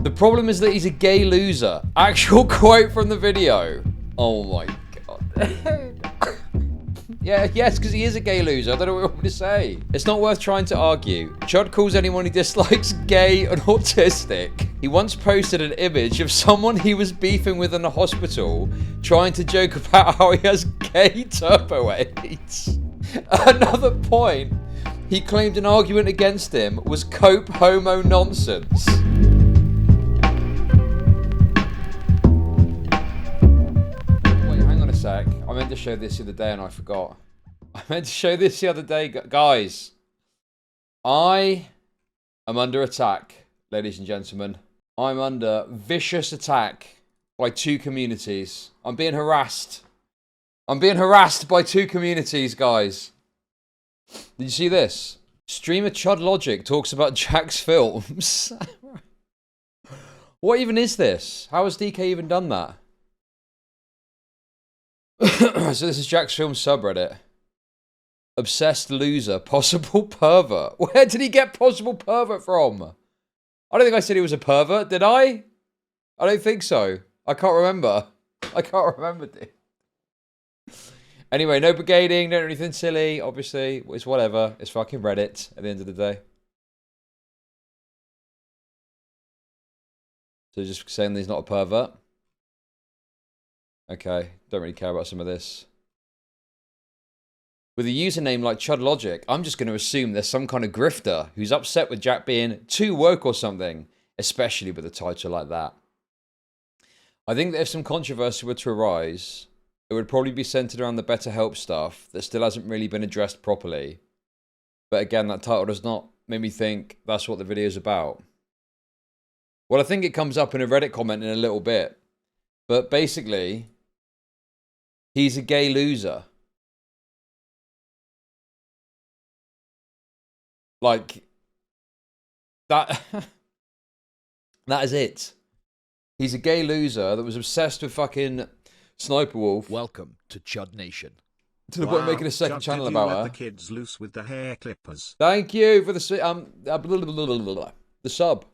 The problem is that he's a gay loser. Actual quote from the video. Oh my god. Yes, because he is a gay loser. I don't know what you want me to say. It's not worth trying to argue. Chud calls anyone he dislikes gay and autistic. He once posted an image of someone he was beefing with in a hospital, trying to joke about how he has gay turbo AIDS. Another point, he claimed an argument against him was cope homo nonsense. I meant to show this the other day and I forgot. I meant to show this the other day. Guys, I am under attack, ladies and gentlemen. I'm under vicious attack by two communities. I'm being harassed. I'm being harassed by two communities, guys. Did you see this? Streamer Chudlogic talks about jacksfilms. What even is this? How has DK even done that? So this is jacksfilms subreddit. Obsessed loser, possible pervert. Where did he get possible pervert from? I don't think I said he was a pervert, did I? I don't think so. I can't remember. I can't remember, dude. Anyway, no brigading, don't do anything silly, obviously. It's whatever. It's fucking Reddit at the end of the day. So just saying that he's not a pervert. Okay, don't really care about some of this. With a username like chudlogic, I'm just going to assume there's some kind of grifter who's upset with Jack being too woke or something, especially with a title like that. I think that if some controversy were to arise, it would probably be centered around the BetterHelp stuff that still hasn't really been addressed properly. But again, that title does not make me think that's what the video is about. Well, I think it comes up in a Reddit comment in a little bit. But basically, he's a gay loser. Like, that that is it. He's a gay loser that was obsessed with fucking Sniper Wolf. Welcome to Chud Nation. To the point of making a second channel about her. The kids loose with the hair clippers. Thank you for the sub.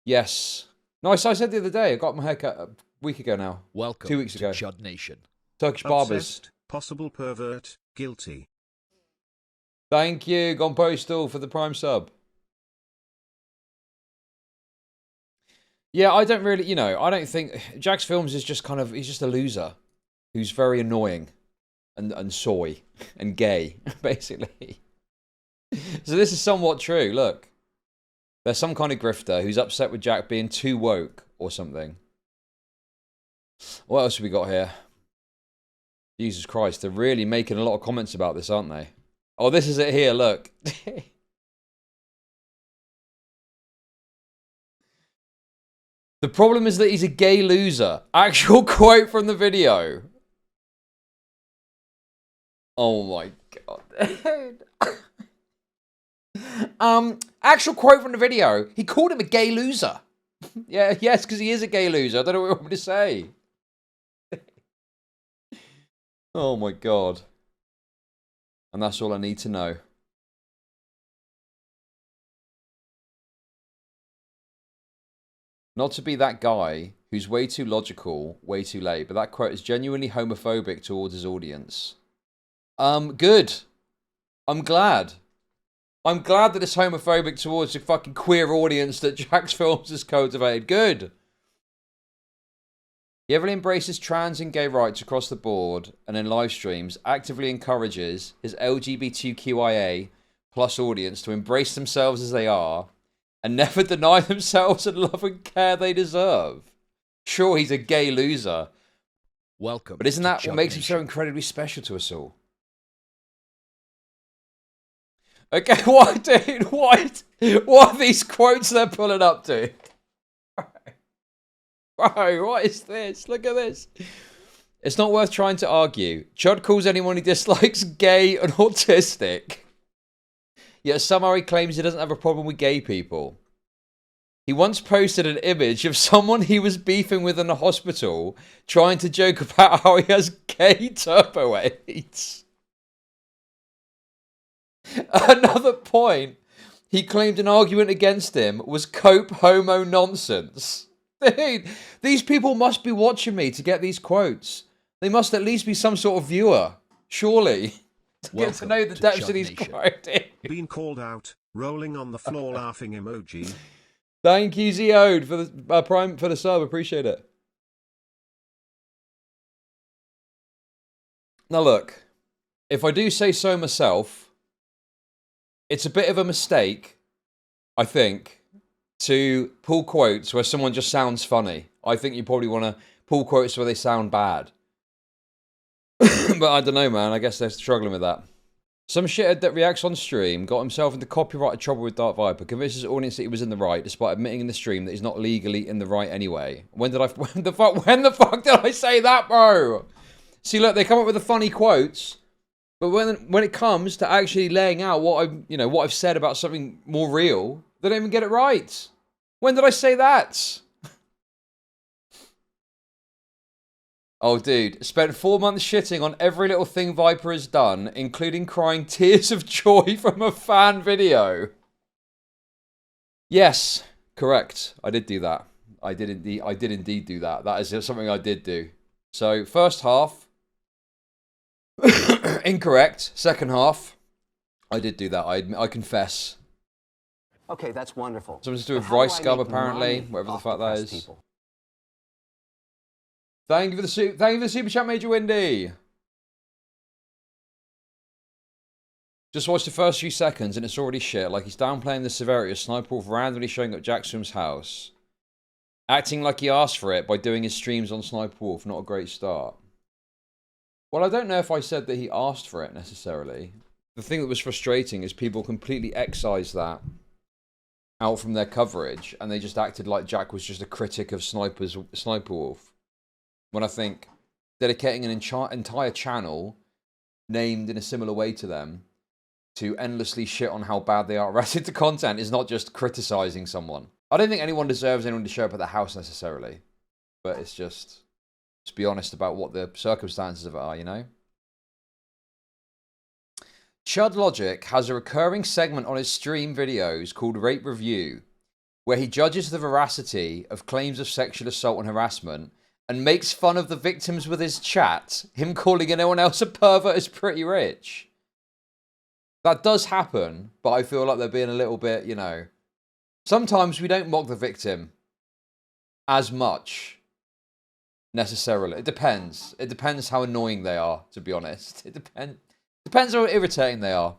Yes. No, I said the other day. I got my haircut a week ago now. Welcome 2 weeks ago. to Chud Nation. Turkish barbers. Obsessed, possible pervert, guilty. Thank you, Gone Postal, for the Prime sub. Yeah, I don't really, I don't think... jacksfilms is just kind of... he's just a loser. Who's very annoying. And soy. And gay, basically. So this is somewhat true, look. There's some kind of grifter who's upset with Jack being too woke or something. What else have we got here? Jesus Christ, they're really making a lot of comments about this, aren't they? Oh, this is it here, look. The problem is that he's a gay loser. Actual quote from the video. Oh my god. Actual quote from the video. He called him a gay loser. Yes, because he is a gay loser. I don't know what you want me to say. Oh my god. And that's all I need to know. Not to be that guy who's way too logical, way too late, but that quote is genuinely homophobic towards his audience. Good. I'm glad. I'm glad that it's homophobic towards the fucking queer audience that jacksfilms has cultivated. Good. He heavily embraces trans and gay rights across the board and in live streams actively encourages his LGBTQIA plus audience to embrace themselves as they are and never deny themselves the love and care they deserve. Sure, he's a gay loser. Welcome. But isn't that what makes him so incredibly special to us all? Okay, what, dude? What are these quotes they're pulling up, dude? Bro, what is this? Look at this. It's not worth trying to argue. Chud calls anyone he dislikes gay and autistic. Yet somehow he claims he doesn't have a problem with gay people. He once posted an image of someone he was beefing with in a hospital, trying to joke about how he has gay turbo AIDS. Another point, he claimed an argument against him was cope homo nonsense. Dude, these people must be watching me to get these quotes. They must at least be some sort of viewer, surely, to get to know the depths of these quotes. Been called out, rolling on the floor laughing emoji. Thank you, Zeode, for the Prime for the sub. Appreciate it. Now look, if I do say so myself, it's a bit of a mistake, I think, to pull quotes where someone just sounds funny. I think you probably want to pull quotes where they sound bad. But I don't know, man. I guess they're struggling with that. Some shithead that reacts on stream got himself into copyright trouble with Dark Viper, convinced his audience that he was in the right, despite admitting in the stream that he's not legally in the right anyway. When the fuck did I say that, bro? See, look, they come up with the funny quotes, but when it comes to actually laying out what I've said about something more real, they don't even get it right. When did I say that? Oh, dude, spent 4 months shitting on every little thing Viper has done, including crying tears of joy from a fan video. Yes, correct. I did do that. I did indeed do that. That is something I did do. So, first half, incorrect. Second half, I did do that. I confess. Okay, that's wonderful. Something to do with rice gum, apparently. Whatever the fuck that is. People? Thank you for the super chat, Major Windy. Just watched the first few seconds and it's already shit. Like he's downplaying the severity of Sniper Wolf randomly showing up at jacksfilms' house, acting like he asked for it by doing his streams on Sniper Wolf. Not a great start. Well, I don't know if I said that he asked for it necessarily. The thing that was frustrating is people completely excised that out from their coverage and they just acted like Jack was just a critic of Sniper Wolf. When I think dedicating an entire channel named in a similar way to them to endlessly shit on how bad they are relative to content is not just criticizing someone. I don't think anyone deserves anyone to show up at their house necessarily, but it's just be honest about what the circumstances of it are, you know? Chudlogic has a recurring segment on his stream videos called Rape Review, where he judges the veracity of claims of sexual assault and harassment and makes fun of the victims with his chat. Him calling anyone else a pervert is pretty rich. That does happen, but I feel like they're being a little bit, you know... Sometimes we don't mock the victim as much, necessarily. It depends. It depends how annoying they are, to be honest. It depends how irritating they are.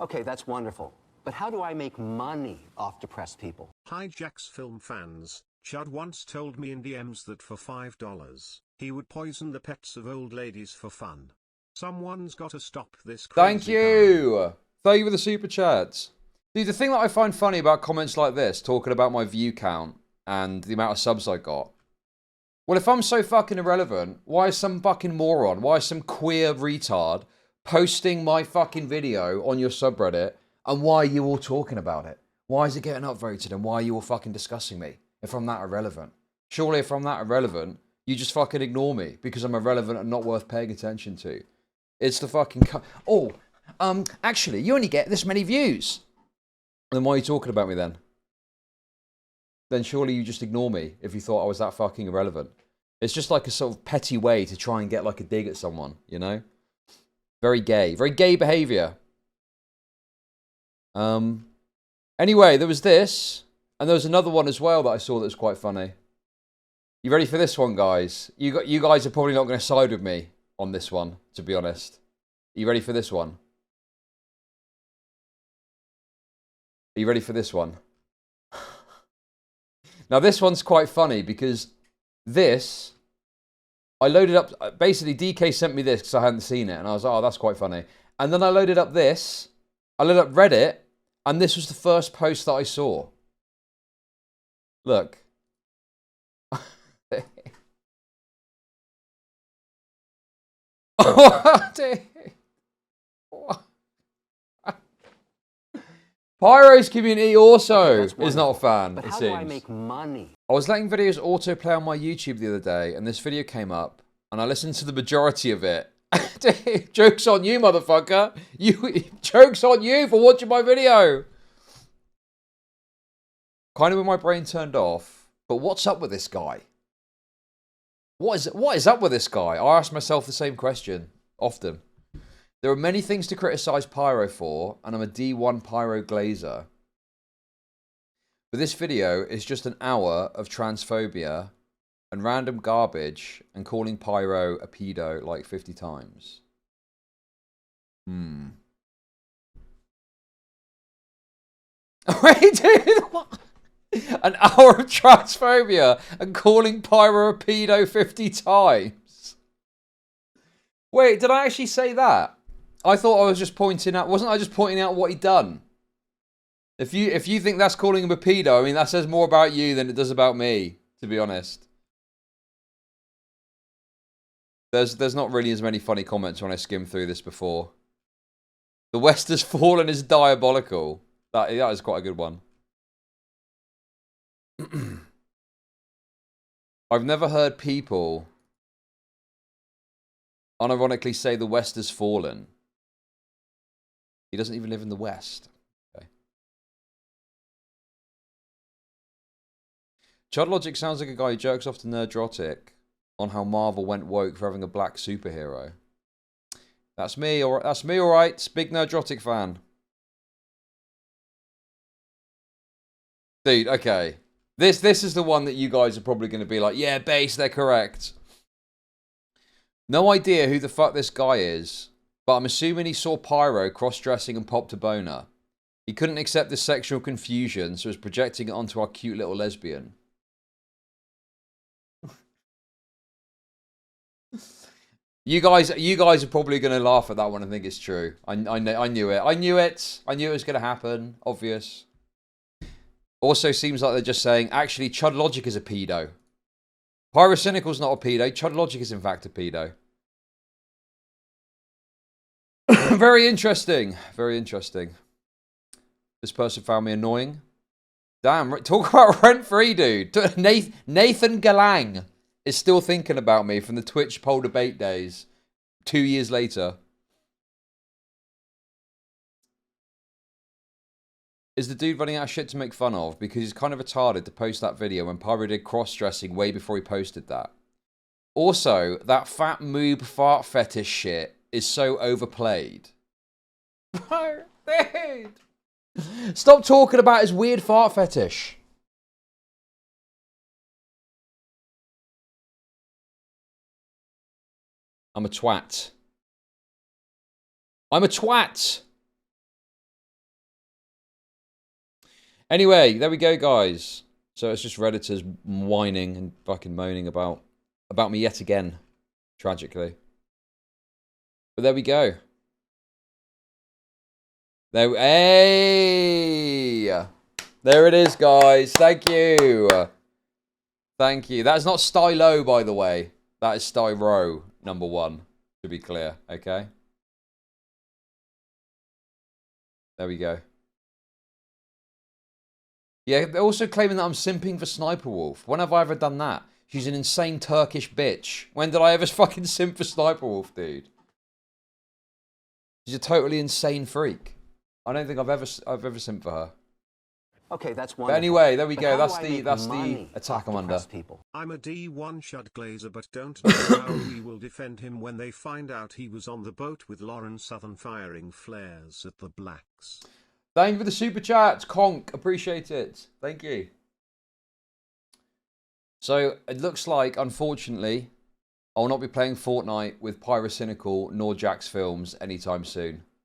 Okay, that's wonderful. But how do I make money off depressed people? Hi jacksfilm fans. Chud once told me in DMs that for $5, he would poison the pets of old ladies for fun. Someone's got to stop this crazy Thank you! Thank you for the super chats. Dude, the thing that I find funny about comments like this, talking about my view count and the amount of subs I got. Well, if I'm so fucking irrelevant, why is some fucking moron, why is some queer retard posting my fucking video on your subreddit, and why are you all talking about it? Why is it getting upvoted, and why are you all fucking discussing me? If I'm that irrelevant. Surely if I'm that irrelevant, you just fucking ignore me because I'm irrelevant and not worth paying attention to. It's the fucking... actually, you only get this many views. Then why are you talking about me then? Then surely you just ignore me if you thought I was that fucking irrelevant. It's just like a sort of petty way to try and get like a dig at someone, you know? Very gay behaviour. Anyway, there was this. And there was another one as well that I saw that was quite funny. You ready for this one, guys? You guys are probably not going to side with me on this one, to be honest. Are you ready for this one? Are you ready for this one? Now, this one's quite funny because this... I loaded up... Basically, DK sent me this because I hadn't seen it. And I was like, oh, that's quite funny. And then I loaded up this. I loaded up Reddit. And this was the first post that I saw. Look. Pyro's community also is not a fan, but it how seems. do I make money? I was letting videos autoplay on my YouTube the other day, and this video came up, and I listened to the majority of it. Joke's on you, motherfucker. Joke's on you for watching my video. Kind of with my brain turned off. But what's up with this guy? What is up with this guy? I ask myself the same question often. There are many things to criticize Pyro for, and I'm a D1 Pyro glazer. But this video is just an hour of transphobia and random garbage and calling Pyro a pedo like 50 times. Wait, dude, what? An hour of transphobia and calling Pyro a pedo 50 times. Wait, did I actually say that? I thought I was just pointing out. Wasn't I just pointing out what he'd done? If you think that's calling him a pedo, I mean, that says more about you than it does about me, to be honest. There's not really as many funny comments when I skim through this before. The West has fallen is diabolical. That is quite a good one. I've never heard people unironically say the West has fallen. He doesn't even live in the West. Okay. Chudlogic sounds like a guy who jerks off to Nerdrotic on how Marvel went woke for having a black superhero. That's me, alright. That's me, alright. Big Nerdrotic fan. Dude, okay. This is the one that you guys are probably going to be like, yeah, base, they're correct. No idea who the fuck this guy is, but I'm assuming he saw Pyro cross-dressing and popped a boner. He couldn't accept this sexual confusion, so was projecting it onto our cute little lesbian. You guys are probably going to laugh at that one and think it's true. I knew it. I knew it was going to happen. Obvious. Also seems like they're just saying, actually, Chudlogic is a pedo. Pyrocynical's not a pedo. Chudlogic is in fact a pedo. Very interesting. Very interesting. This person found me annoying. Damn, talk about rent-free, dude. Nathan Galang is still thinking about me from the Twitch poll debate days 2 years later. Is the dude running out of shit to make fun of? Because he's kind of retarded to post that video when Pyro did cross-dressing way before he posted that. Also, that fat moob fart fetish shit is so overplayed. Dude! Stop talking about his weird fart fetish. I'm a twat. I'm a twat! Anyway, there we go, guys. So it's just Redditors whining and fucking moaning about me yet again. Tragically. But there we go. Hey! There it is, guys. Thank you. Thank you. That's not Stylo, by the way. That is Styro, #1, to be clear. Okay? There we go. Yeah, they're also claiming that I'm simping for Sniper Wolf. When have I ever done that? She's an insane Turkish bitch. When did I ever fucking simp for Sniper Wolf, dude? She's a totally insane freak. I don't think I've ever simped for her. Okay, that's wonderful. But anyway, there we But go. how That's do I the make attack I'm money under. off depressed people? I'm a D1 Chud glazer but don't know how we will defend him when they find out he was on the boat with Lauren Southern firing flares at the blacks. Thank you for the super chat, Conk. Appreciate it. Thank you. So, it looks like, unfortunately, I will not be playing Fortnite with Pyrocynical nor jacksfilms anytime soon.